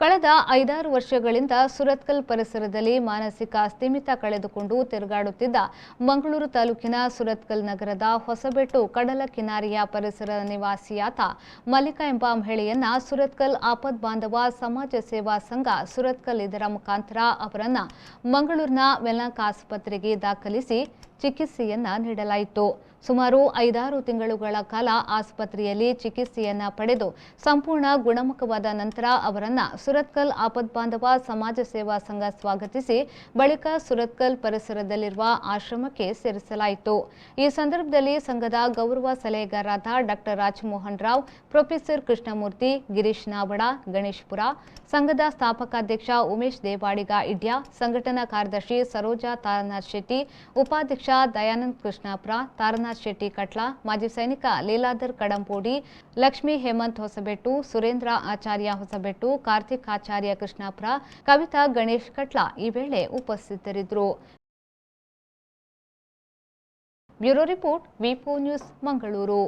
ಕಳೆದ 5-6 ವರ್ಷಗಳಿಂದ ಸುರತ್ಕಲ್ ಪರಿಸರದಲ್ಲಿ ಮಾನಸಿಕ ಸ್ಥಿಮಿತ ಕಳೆದುಕೊಂಡು ತಿರುಗಾಡುತ್ತಿದ್ದ ಮಂಗಳೂರು ತಾಲೂಕಿನ ಸುರತ್ಕಲ್ ನಗರದ ಹೊಸಬೆಟ್ಟು ಕಡಲ ಕಿನಾರೆಯ ಪರಿಸರ ನಿವಾಸಿಯಾದ ಮಲ್ಲಿಕಾ ಎಂಬ ಮಹಿಳೆಯನ್ನ ಸುರತ್ಕಲ್ ಆಪದ್ ಬಾಂಧವ ಸಮಾಜ ಸೇವಾ ಸಂಘ ಸುರತ್ಕಲ್ ಇದರ ಮುಖಾಂತರ ಅವರನ್ನ ಮಂಗಳೂರಿನ ವೆನ್ಲಾಕ್ ಆಸ್ಪತ್ರೆಗೆ ದಾಖಲಿಸಿ ಚಿಕಿತ್ಸೆಯನ್ನ ನೀಡಲಾಯಿತು. ಸುಮಾರು 5-6 ತಿಂಗಳುಗಳ ಕಾಲ ಆಸ್ಪತ್ರೆಯಲ್ಲಿ ಚಿಕಿತ್ಸೆಯನ್ನ ಪಡೆದು ಸಂಪೂರ್ಣ ಗುಣಮುಖವಾದ ನಂತರ ಅವರನ್ನ ಸುರತ್ಕಲ್ ಆಪದ್ ಬಾಂಧವ ಸಮಾಜ ಸೇವಾ ಸಂಘ ಸ್ವಾಗತಿಸಿ ಬಳಿಕ ಸುರತ್ಕಲ್ ಪರಿಸರದಲ್ಲಿರುವ ಆಶ್ರಮಕ್ಕೆ ಸೇರಿಸಲಾಯಿತು. ಈ ಸಂದರ್ಭದಲ್ಲಿ ಸಂಘದ ಗೌರವ ಸಲಹೆಗಾರರಾದ ಡಾಕ್ಟರ್ ರಾಜಮೋಹನ್ ರಾವ್, ಪ್ರೊಫೆಸರ್ ಕೃಷ್ಣಮೂರ್ತಿ, ಗಿರೀಶ್ ನಾವಡ, ಗಣೇಶ್ಪುರ, ಸಂಘದ ಸ್ಥಾಪಕಾಧ್ಯಕ್ಷ ಉಮೇಶ್ ದೇವಾಡಿಗ ಇಡ್ಯ, ಸಂಘಟನಾ ಕಾರ್ಯದರ್ಶಿ ಸರೋಜಾ ತಾರನಾಥ್ ಶೆಟ್ಟಿ, ಉಪಾಧ್ಯಕ್ಷ ದಯಾನಂದ್ ಕೃಷ್ಣಾಪುರ, ತಾರನಾಥ್ ಶೆಟ್ಟಿ ಕಟ್ಲ, ಮಾಜಿ ಸೈನಿಕ ಲೀಲಾಧರ್ ಕಡಂಪೋಡಿ, ಲಕ್ಷ್ಮೀ ಹೇಮಂತ್ ಹೊಸಬೆಟ್ಟು, ಸುರೇಂದ್ರ ಆಚಾರ್ಯ ಹೊಸಬೆಟ್ಟು, ಕಾರ್ತಿಕ್ ಆಚಾರ್ಯ ಕೃಷ್ಣಾಪುರ, ಕವಿತಾ ಗಣೇಶ್ ಕಟ್ಲ ಈ ವೇಳೆ ಉಪಸ್ಥಿತರಿದ್ದರು. ಬ್ಯೂರೋ ರಿಪೋರ್ಟ್, ವಿ4 ನ್ಯೂಸ್, ಮಂಗಳೂರು.